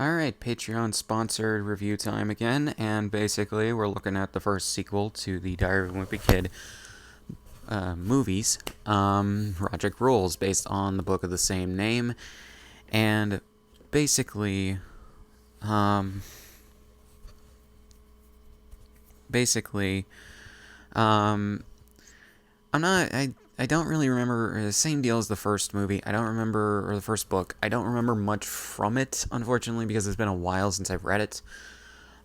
Alright, Patreon sponsored review time again, and basically we're looking at the first sequel to the Diary of a Wimpy Kid movies, Rodrick Rules, based on the book of the same name, and basically, um, basically, um, I don't really remember the same deal as the first movie. I don't remember, or the first book. I don't remember much from it, unfortunately, because it's been a while since I've read it.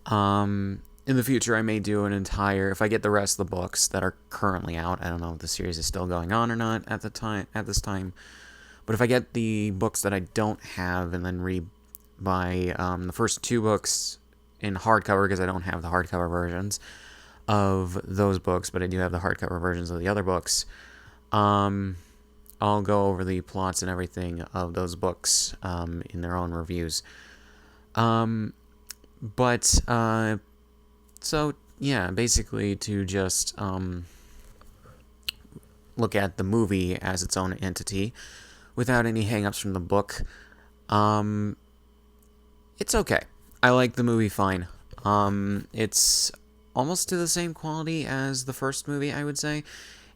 In the future, I may do an entire. If I get the rest of the books that are currently out, I don't know if the series is still going on or not at the time. At this time, but if I get the books that I don't have and then read by the first two books in hardcover because I don't have the hardcover versions of those books, but I do have the hardcover versions of the other books. Um, I'll go over the plots and everything of those books in their own reviews. Um, but so yeah, basically to just look at the movie as its own entity without any hangups from the book. Um, it's okay. I like the movie fine. It's almost to the same quality as the first movie, I would say.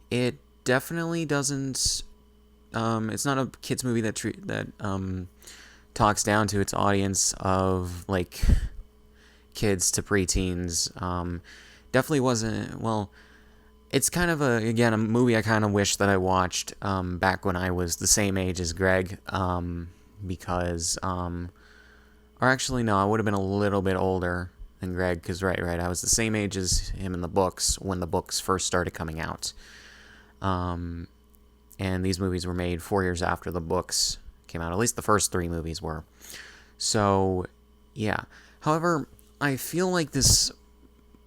It definitely doesn't. It's not a kids movie that talks down to its audience of like kids to preteens. Definitely wasn't. Well, it's kind of a movie I kind of wish that I watched back when I was the same age as Greg. Because or actually no, I would have been a little bit older than Greg. Because right, I was the same age as him in the books when the books first started coming out. And these movies were made 4 years after the books came out. At least the first three movies were. So, yeah. However, I feel like this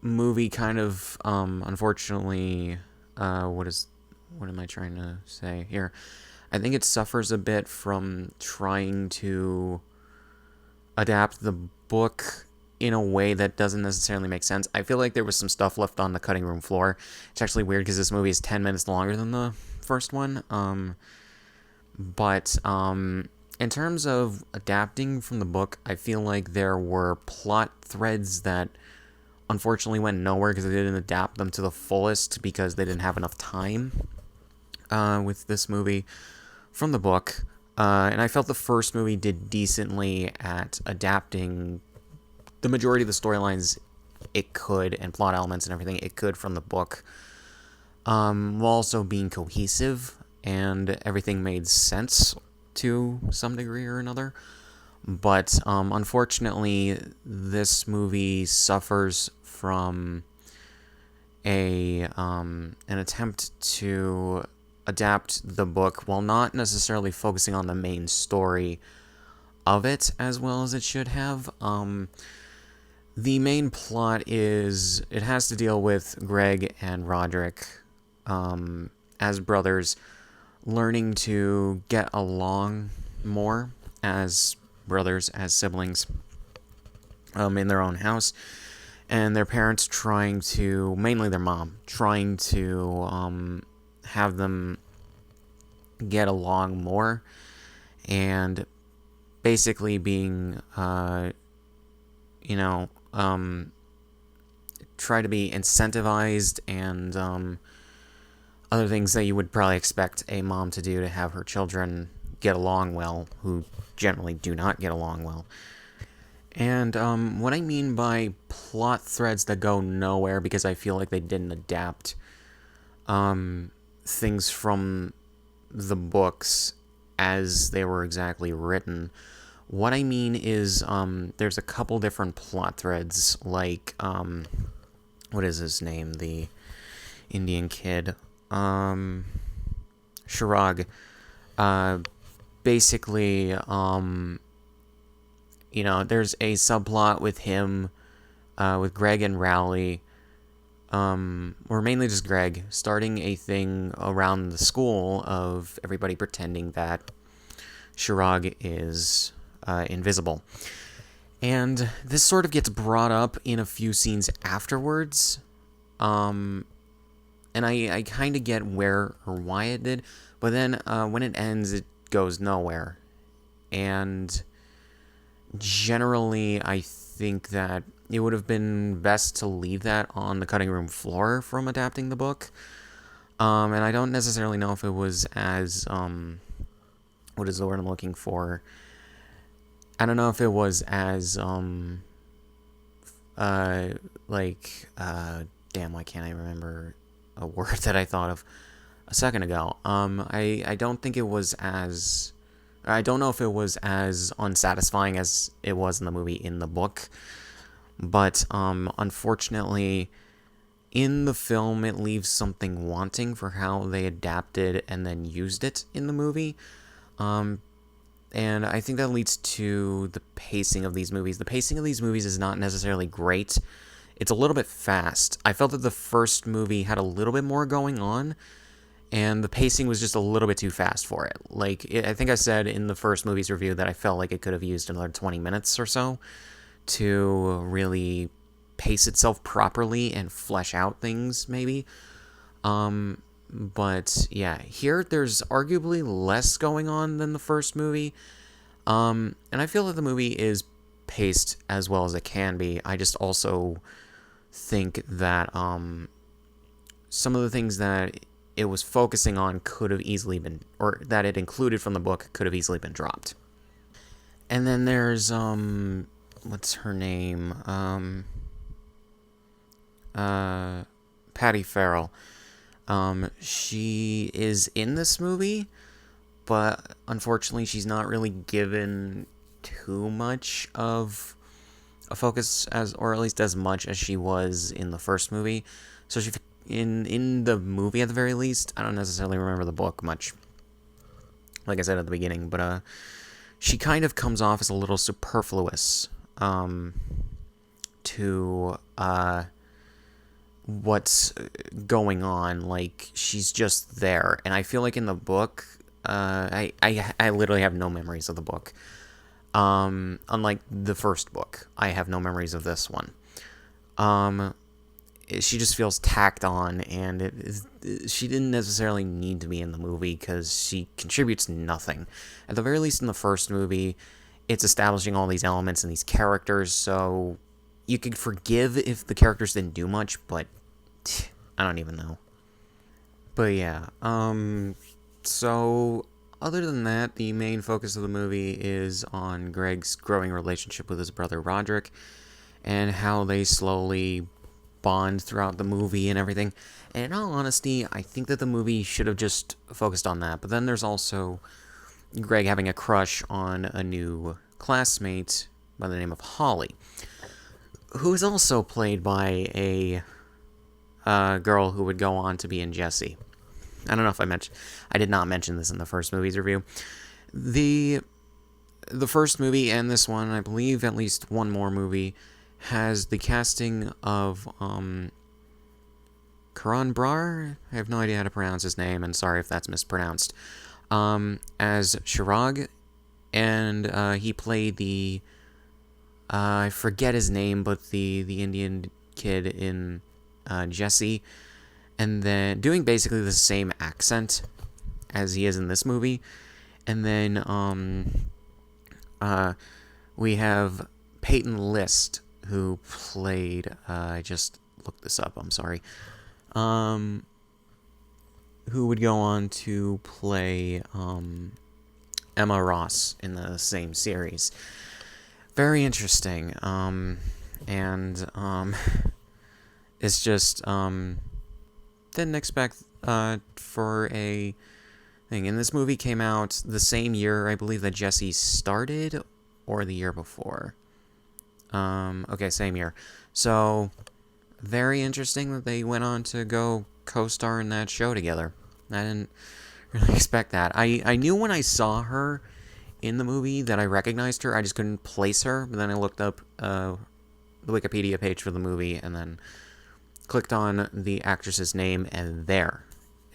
movie kind of, unfortunately, what am I trying to say here? I think it suffers a bit from trying to adapt the book in a way that doesn't necessarily make sense. I feel like there was some stuff left on the cutting room floor. It's actually weird because this movie is 10 minutes longer than the first one. But in terms of adapting from the book, I feel like there were plot threads that unfortunately went nowhere because they didn't adapt them to the fullest because they didn't have enough time with this movie from the book. And I felt the first movie did decently at adapting the majority of the storylines it could and plot elements and everything it could from the book, while also being cohesive and everything made sense to some degree or another. But unfortunately, this movie suffers from an attempt to adapt the book while not necessarily focusing on the main story of it as well as it should have. The main plot is it has to deal with Greg and Rodrick as brothers learning to get along more as brothers, as siblings in their own house, and their parents trying to, mainly their mom, trying to have them get along more and basically being, try to be incentivized and other things that you would probably expect a mom to do to have her children get along well, who generally do not get along well. And what I mean by plot threads that go nowhere because I feel like they didn't adapt things from the books as they were exactly written. What I mean is there's a couple different plot threads, like, what is his name? The Indian kid. Shirag. Basically, there's a subplot with him, with Greg and Rowley, or mainly just Greg, starting a thing around the school of everybody pretending that Shirag is invisible. And this sort of gets brought up in a few scenes afterwards. And I kind of get where or why it did, but then when it ends, it goes nowhere. And generally, I think that it would have been best to leave that on the cutting room floor from adapting the book. And I don't necessarily know if it was as what is the word I'm looking for? I don't know if it was as uh like damn, why can't I remember a word that I thought of a second ago? I don't think it was as, I don't know if it was as unsatisfying as it was in the movie in the book, but unfortunately in the film it leaves something wanting for how they adapted and then used it in the movie. Um, and I think that leads to the pacing of these movies. The pacing of these movies is not necessarily great. It's a little bit fast. I felt that the first movie had a little bit more going on, and the pacing was just a little bit too fast for it. I think I said in the first movie's review that I felt like it could have used another 20 minutes or so to really pace itself properly and flesh out things, maybe. But yeah, here there's arguably less going on than the first movie. And I feel that the movie is paced as well as it can be. I just also think that some of the things that it was focusing on could have easily been, or that it included from the book could have easily been dropped. And then there's what's her name? Patty Farrell. She is in this movie, but unfortunately she's not really given too much of a focus, as, or at least as much as she was in the first movie. So she, in the movie at the very least, I don't necessarily remember the book much, like I said at the beginning, but she kind of comes off as a little superfluous to what's going on. Like, she's just there, and I feel like in the book, I literally have no memories of the book. Unlike the first book, I have no memories of this one. She just feels tacked on, and she didn't necessarily need to be in the movie because she contributes nothing. At the very least, in the first movie, it's establishing all these elements and these characters, so you could forgive if the characters didn't do much, but I don't even know. But yeah, so other than that, the main focus of the movie is on Greg's growing relationship with his brother Rodrick and how they slowly bond throughout the movie and everything. And in all honesty, I think that the movie should have just focused on that. But then there's also Greg having a crush on a new classmate by the name of Holly, who is also played by a girl who would go on to be in Jessie. I don't know if I did not mention this in the first movie's review. The first movie and this one, I believe at least one more movie, has the casting of Karan Brar. I have no idea how to pronounce his name, and sorry if that's mispronounced. As Shirag, and he played the I forget his name, but the Indian kid in Jessie, and then doing basically the same accent as he is in this movie. And then we have Peyton List, who played I just looked this up, I'm sorry, who would go on to play Emma Ross in the same series. Very interesting. And it's just didn't expect for a thing. And this movie came out the same year, I believe, that Jessie started, or the year before. Okay, same year. So very interesting that they went on to go co-star in that show together. I didn't really expect that. I knew when I saw her in the movie that I recognized her. I just couldn't place her. But then I looked up the Wikipedia page for the movie and then clicked on the actress's name, and there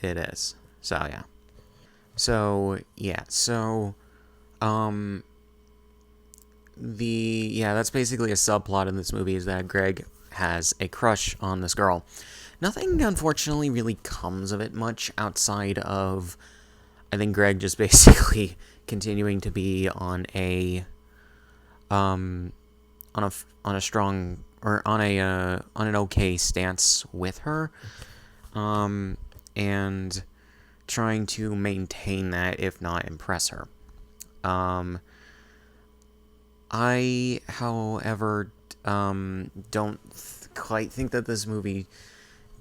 it is. So yeah. That's basically a subplot in this movie, is that Greg has a crush on this girl. Nothing, unfortunately, really comes of it much outside of, I think, Greg just basically continuing to be on a um, on a strong or on an okay stance with her, and trying to maintain that, if not impress her. I, however, don't quite think that this movie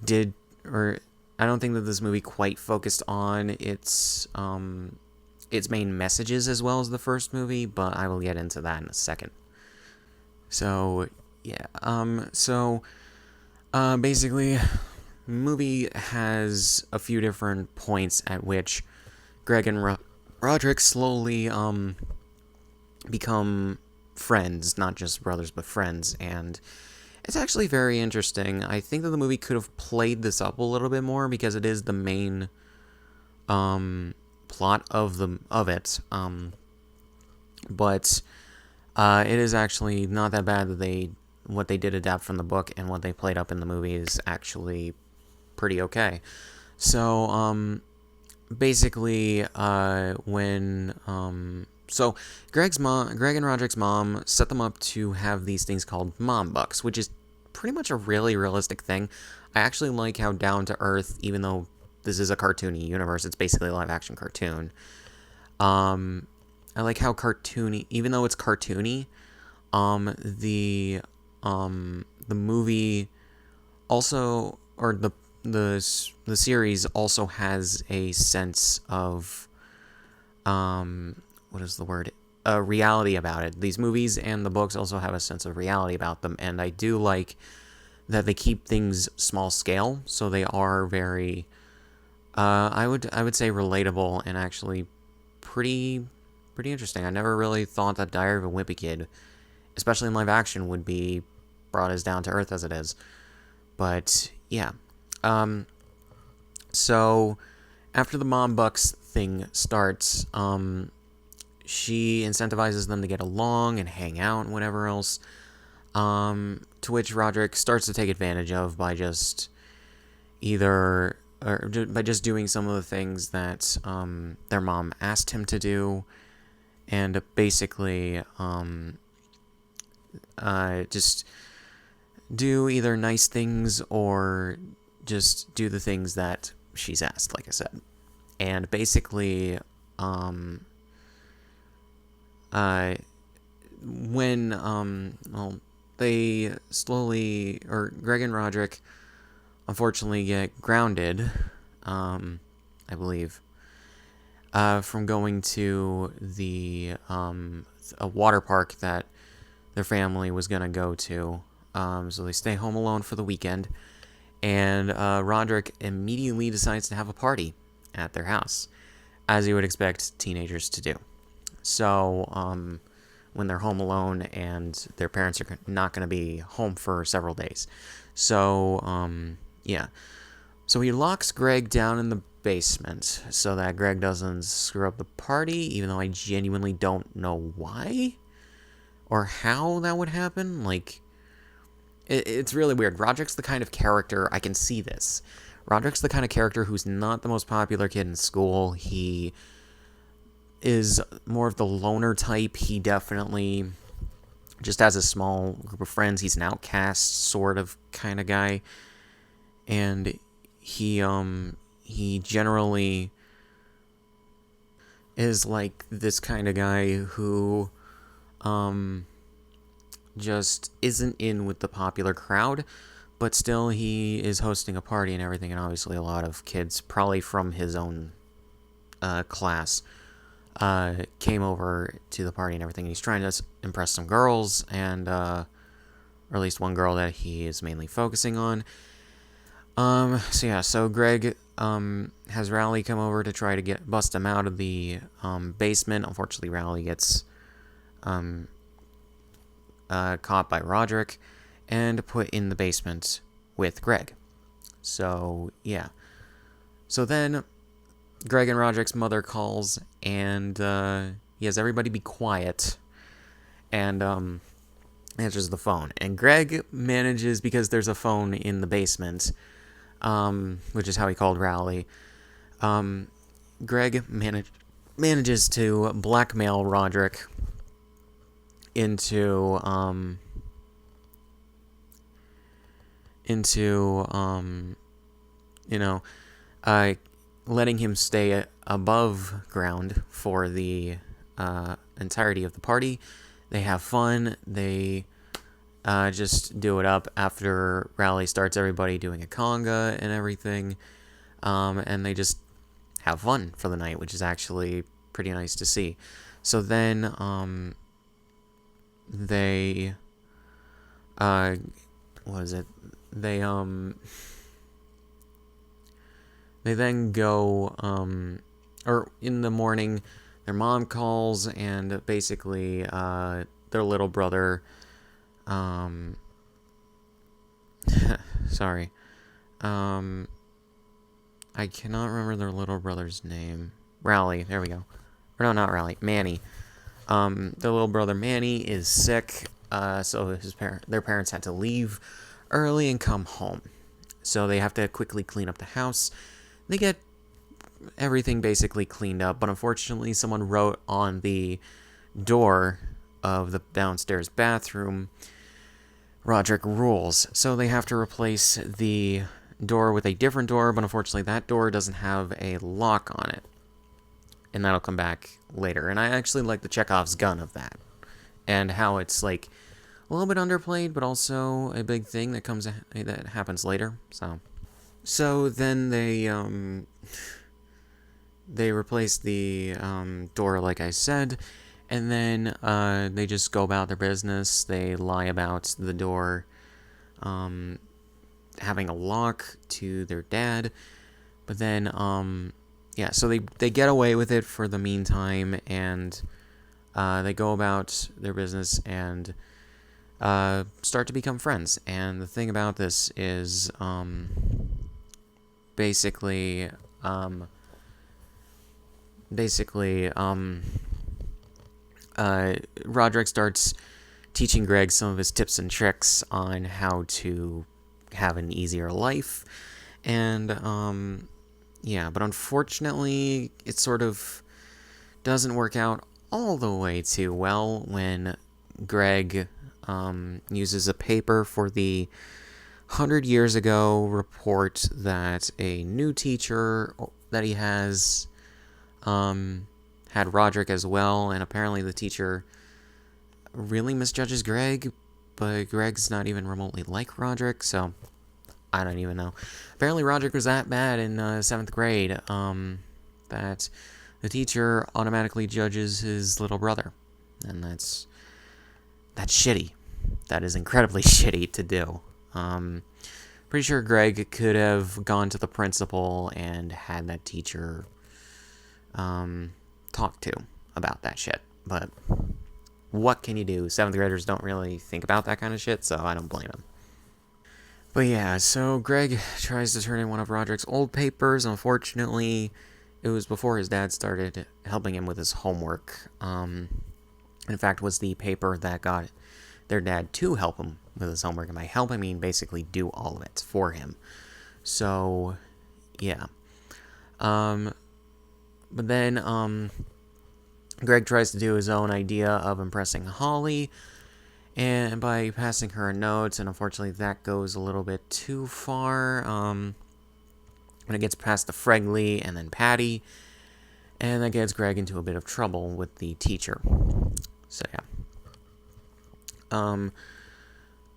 did, or I don't think that this movie quite focused on its main messages as well as the first movie, but I will get into that in a second. So, yeah, basically, the movie has a few different points at which Greg and Rodrick slowly, become friends, not just brothers, but friends, and it's actually very interesting. I think that the movie could have played this up a little bit more because it is the main, plot of it, but it is actually not that bad that what they did adapt from the book and what they played up in the movie is actually pretty okay. So, basically, so Greg and Roderick's mom set them up to have these things called mom bucks, which is pretty much a really realistic thing. I actually like how down to earth, even though this is a cartoony universe, it's basically a live action cartoon. I like how cartoony, even though it's cartoony, the movie also, or the series also has a sense of, what is the word? Reality about it. These movies and the books also have a sense of reality about them, and I do like that they keep things small scale, so they are very, I would say relatable and actually pretty interesting. I never really thought that Diary of a Wimpy Kid, especially in live action, would be brought as down to earth as it is. But yeah, so after the mom bucks thing starts, she incentivizes them to get along and hang out and whatever else. To which Rodrick starts to take advantage of by just by just doing some of the things that their mom asked him to do, and basically just do either nice things or just do the things that she's asked, like I said. And basically, when they slowly, or Greg and Rodrick unfortunately get grounded, I believe, from going to a water park that their family was gonna go to. So they stay home alone for the weekend, and Rodrick immediately decides to have a party at their house, as you would expect teenagers to do. So, when they're home alone and their parents are not going to be home for several days. So, yeah. So he locks Greg down in the basement so that Greg doesn't screw up the party, even though I genuinely don't know why or how that would happen. Like, it's really weird. Roderick's the kind of character, I can see this. Roderick's the kind of character who's not the most popular kid in school. He is more of the loner type. He definitely just has a small group of friends. He's an outcast sort of kind of guy. And he generally is like this kind of guy who just isn't in with the popular crowd, but still he is hosting a party and everything, and obviously a lot of kids, probably from his own class, came over to the party and everything. He's trying to impress some girls, and or at least one girl that he is mainly focusing on. So Greg has Rowley come over to try to bust him out of the basement. Unfortunately, Rowley gets caught by Rodrick and put in the basement with Greg. So yeah. So then Greg and Roderick's mother calls, and he has everybody be quiet, and answers the phone. And Greg manages, because there's a phone in the basement, which is how he called Rowley. Greg manages to blackmail Rodrick into you know, letting him stay above ground for the entirety of the party. They have fun. They just do it up after rally starts. Everybody doing a conga and everything, and they just have fun for the night, which is actually pretty nice to see. So then they what is it? They then go, or in the morning, their mom calls, and basically, their little brother, sorry, I cannot remember their little brother's name. Rowley, there we go. Or no, not Rowley, Manny. Their little brother Manny is sick, so their parents had to leave early and come home. So they have to quickly clean up the house. They get everything basically cleaned up, but unfortunately someone wrote on the door of the downstairs bathroom, Rodrick rules. So they have to replace the door with a different door, but unfortunately that door doesn't have a lock on it. And that'll come back later. And I actually like the Chekhov's gun of that. And how it's like a little bit underplayed, but also a big thing that happens later. So then they replace the door, like I said, and then they just go about their business. They lie about the door having a lock to their dad, but then yeah, so they get away with it for the meantime, and they go about their business and start to become friends. And the thing about this is basically Rodrick starts teaching Greg some of his tips and tricks on how to have an easier life, and yeah, but unfortunately it sort of doesn't work out all the way too well when Greg uses a paper for the 100 years ago report that a new teacher that he has had Rodrick as well, and apparently the teacher really misjudges Greg, but Greg's not even remotely like Rodrick, so I don't even know. Apparently Rodrick was that bad in 7th grade that the teacher automatically judges his little brother, and that's shitty. That is incredibly shitty to do. Pretty sure Greg could have gone to the principal and had that teacher talk to about that shit, but what can you do? 7th graders don't really think about that kind of shit, so I don't blame him. But yeah, so Greg tries to turn in one of Rodrick's old papers. Unfortunately, it was before his dad started helping him with his homework. In fact, was the paper that got their dad to help him with his homework. And by help, I mean basically do all of it for him. So, yeah. But then, Greg tries to do his own idea of impressing Holly, and by passing her notes, and unfortunately that goes a little bit too far, when it gets past the Fregley and then Patty, and that gets Greg into a bit of trouble with the teacher. So, yeah.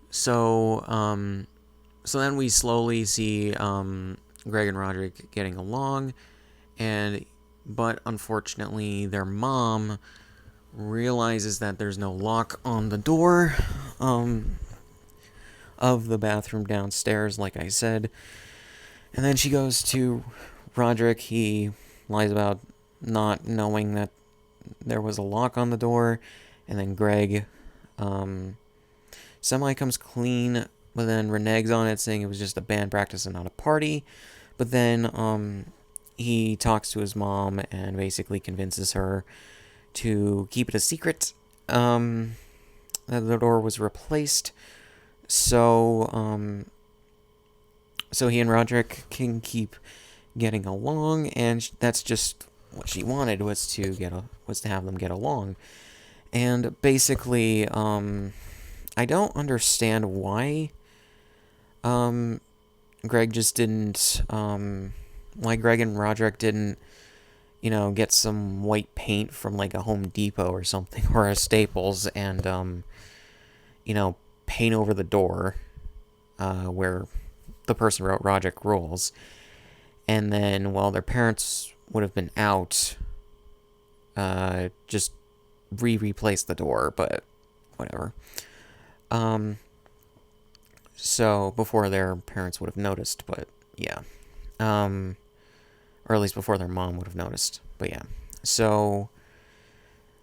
So then we slowly see, Greg and Rodrick getting along, but unfortunately their mom realizes that there's no lock on the door, of the bathroom downstairs, like I said, and then she goes to Rodrick. He lies about not knowing that there was a lock on the door, and then Greg, semi comes clean, but then reneges on it, saying it was just a band practice and not a party. But then, he talks to his mom and basically convinces her to keep it a secret, that the door was replaced, so he and Rodrick can keep getting along, and that's just what she wanted, was to have them get along. And basically, I don't understand why Greg just didn't, why Greg and Rodrick didn't, get some white paint from like a Home Depot or something, or a Staples, and, paint over the door, where the person wrote Rodrick rules. And then while their parents would have been out, just replace the door, but whatever. So before their parents would have noticed, but yeah. Or at least before their mom would have noticed, but yeah. So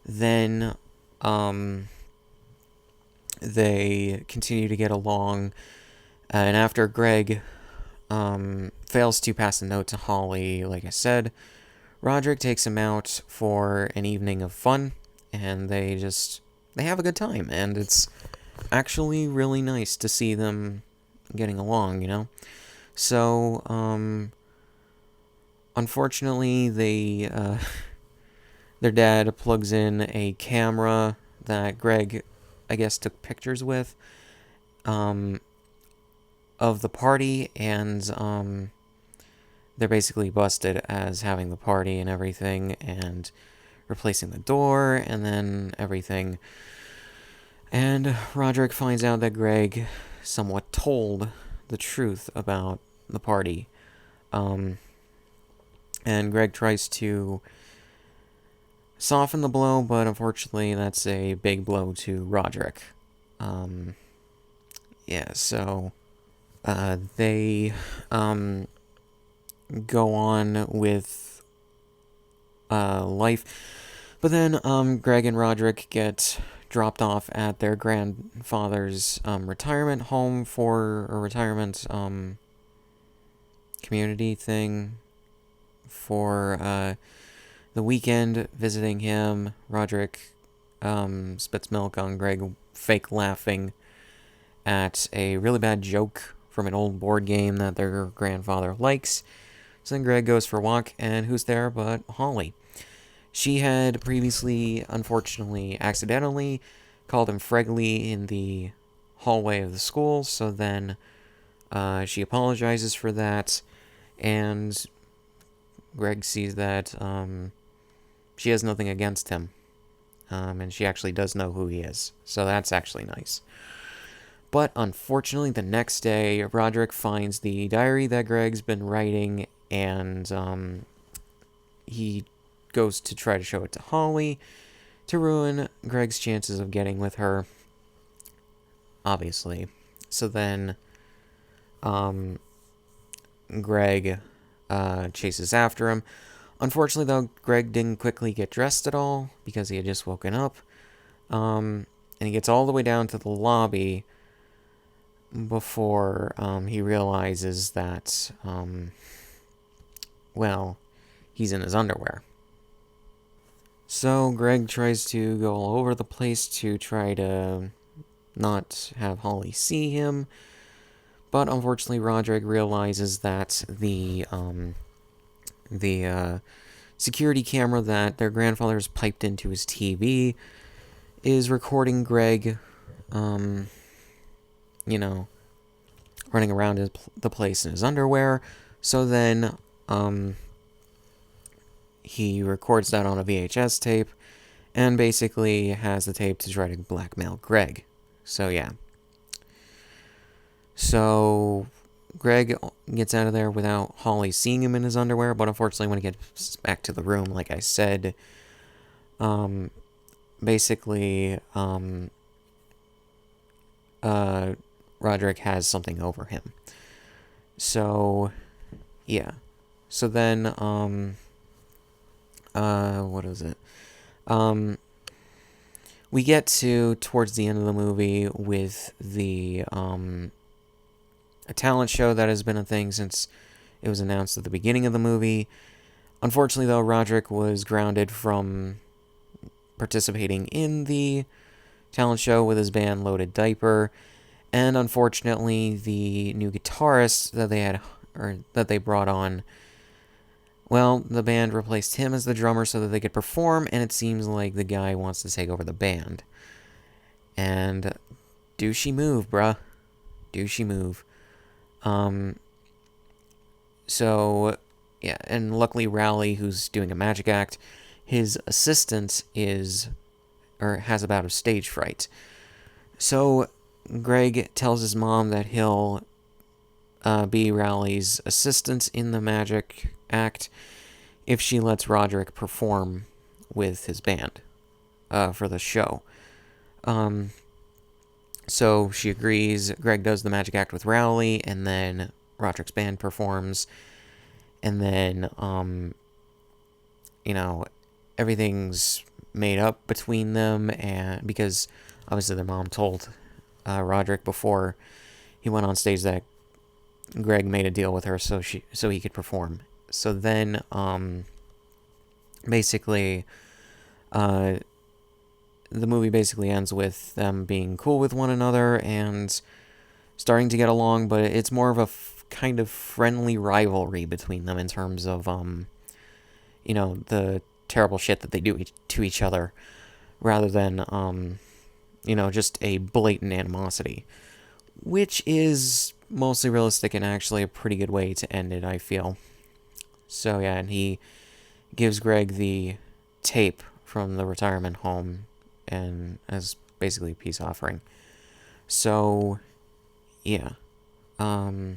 then, they continue to get along, and after Greg, fails to pass a note to Holly, like I said, Rodrick takes him out for an evening of fun, and they have a good time, and it's actually really nice to see them getting along. So, unfortunately, their dad plugs in a camera that Greg, I guess, took pictures with, of the party, and, they're basically busted as having the party and everything, and replacing the door, and then everything. And Rodrick finds out that Greg somewhat told the truth about the party. And Greg tries to soften the blow, but unfortunately that's a big blow to Rodrick. So they go on with life. But then Greg and Rodrick get dropped off at their grandfather's retirement home for a retirement community thing for the weekend, visiting him. Rodrick spits milk on Greg, fake laughing at a really bad joke from an old board game that their grandfather likes. So then Greg goes for a walk, and who's there but Holly? She had previously, unfortunately, accidentally called him Fregley in the hallway of the school, so then she apologizes for that, and Greg sees that she has nothing against him, and she actually does know who he is, so that's actually nice. But unfortunately, the next day, Rodrick finds the diary that Greg's been writing, and he goes to try to show it to Holly to ruin Greg's chances of getting with her, obviously. So then Greg chases after him. Unfortunately, though, Greg didn't quickly get dressed at all because he had just woken up. And he gets all the way down to the lobby before he realizes that, he's in his underwear. So Greg tries to go all over the place to try to not have Holly see him, but unfortunately Rodrick realizes that the security camera that their grandfather's piped into his TV is recording Greg, running around the place in his underwear. So then, he records that on a VHS tape, and basically has the tape to try to blackmail Greg. So yeah. So Greg gets out of there without Holly seeing him in his underwear, but unfortunately when he gets back to the room, like I said, Rodrick has something over him. So, yeah. So then, what is it? We get towards the end of the movie with a talent show that has been a thing since it was announced at the beginning of the movie. Unfortunately, though, Rodrick was grounded from participating in the talent show with his band Loaded Diaper, and unfortunately, the new guitarist that they brought on Well, the band replaced him as the drummer so that they could perform, and it seems like the guy wants to take over the band. And do she move, bruh? Do she move? Um, so, yeah, and luckily Rowley, who's doing a magic act, his assistant has a bout of stage fright. So, Greg tells his mom that he'll be Rowley's assistant in the magic act if she lets Rodrick perform with his band for the show. So she agrees. Greg does the magic act with Rowley, and then Roderick's band performs, and then everything's made up between them, and because obviously their mom told Rodrick before he went on stage that Greg made a deal with her so he could perform. So then basically the movie basically ends with them being cool with one another and starting to get along, but it's more of a kind of friendly rivalry between them in terms of the terrible shit that they do to each other, rather than just a blatant animosity, which is mostly realistic and actually a pretty good way to end it, I feel. So yeah, and he gives Greg the tape from the retirement home and as basically a peace offering. So yeah. But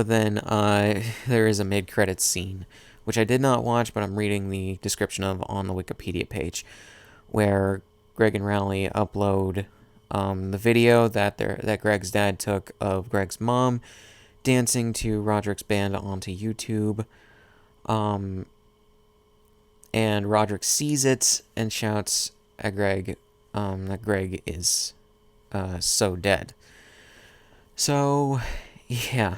then there is a mid-credits scene, which I did not watch, but I'm reading the description of on the Wikipedia page, where Greg and Rowley upload the video that Greg's dad took of Greg's mom dancing to Roderick's band onto YouTube. And Rodrick sees it and shouts at Greg that Greg is so dead. So, yeah.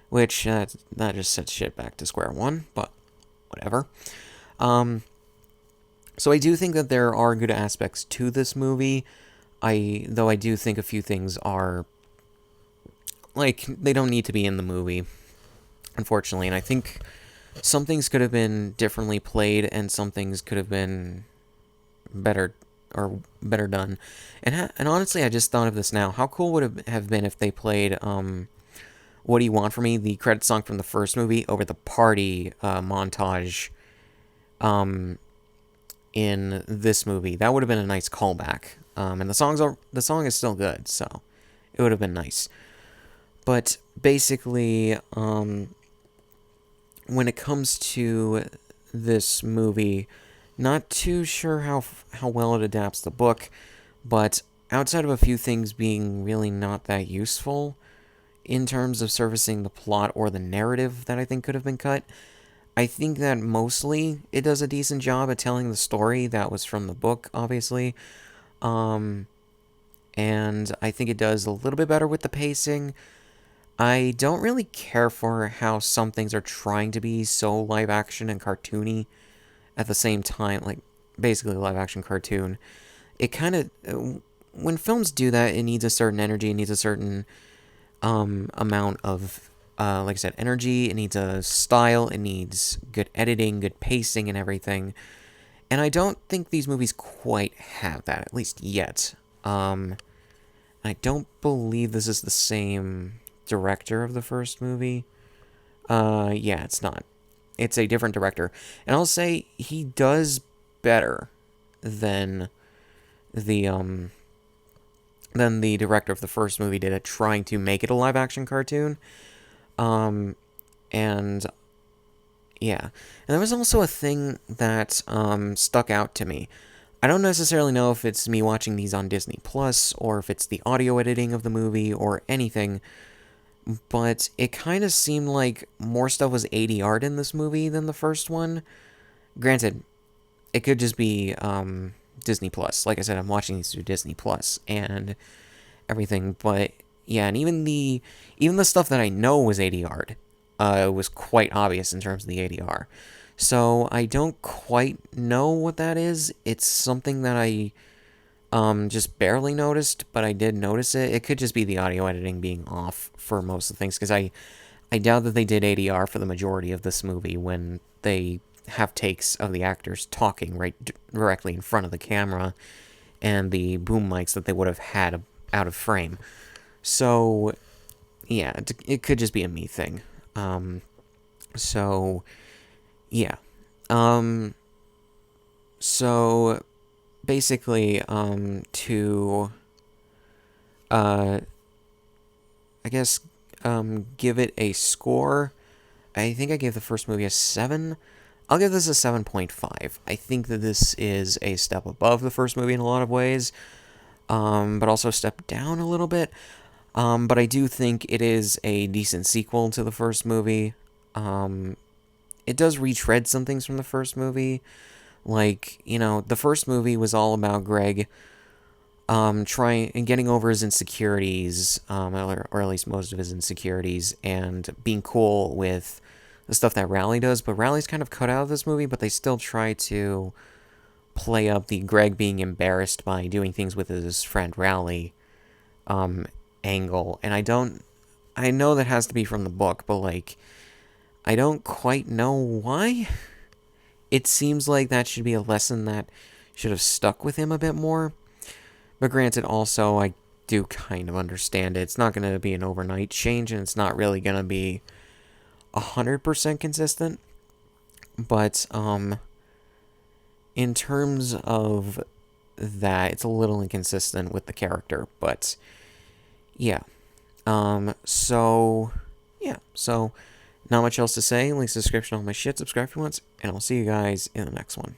Which, that just sets shit back to square one, but whatever. So I do think that there are good aspects to this movie, though I do think a few things are, they don't need to be in the movie, unfortunately, and I think some things could have been differently played, and some things could have been better done. And honestly, I just thought of this now. How cool would it have been if they played What Do You Want From Me, the credit song from the first movie, over the party montage in this movie? That would have been a nice callback. And the song is still good, so it would have been nice. But basically, when it comes to this movie, not too sure how well it adapts the book, but outside of a few things being really not that useful in terms of servicing the plot or the narrative that I think could have been cut, I think that mostly it does a decent job at telling the story that was from the book, obviously. And I think it does a little bit better with the pacing. I don't really care for how some things are trying to be so live action and cartoony at the same time, like basically live action cartoon. It kind of, when films do that, it needs a certain energy, it needs a certain amount of, like I said, energy, it needs a style, it needs good editing, good pacing, and everything. And I don't think these movies quite have that, at least yet. I don't believe this is the same director of the first movie. Yeah, it's not. It's a different director. And I'll say he does better than the director of the first movie did at trying to make it a live action cartoon. And yeah. And there was also a thing that stuck out to me. I don't necessarily know if it's me watching these on Disney Plus or if it's the audio editing of the movie or anything, but it kind of seemed like more stuff was ADR'd in this movie than the first one. Granted, it could just be Disney Plus. Like I said, I'm watching these through Disney Plus and everything, but yeah, and even the stuff that I know was ADR'd was quite obvious in terms of the ADR. So I don't quite know what that is. It's something that just barely noticed, but I did notice it. It could just be the audio editing being off for most of the things, because I doubt that they did ADR for the majority of this movie when they have takes of the actors talking directly in front of the camera and the boom mics that they would have had out of frame. So, yeah, it could just be a me thing. So, yeah. Um, so, basically, to, uh, I guess, give it a score, I think I gave the first movie a 7. I'll give this a 7.5. I think that this is a step above the first movie in a lot of ways, but also a step down a little bit. But I do think it is a decent sequel to the first movie. It does retread some things from the first movie. Like, the first movie was all about Greg trying and getting over his insecurities, or at least most of his insecurities, and being cool with the stuff that Rally does. But Rally's kind of cut out of this movie, but they still try to play up the Greg being embarrassed by doing things with his friend Rally angle. And I know that has to be from the book, but like, I don't quite know why. It seems like that should be a lesson that should have stuck with him a bit more. But granted, also, I do kind of understand it. It's not going to be an overnight change, and it's not really going to be 100% consistent. But, in terms of that, it's a little inconsistent with the character. But, yeah. So, not much else to say. Links in the description, all my shit. Subscribe if you want, and I'll see you guys in the next one.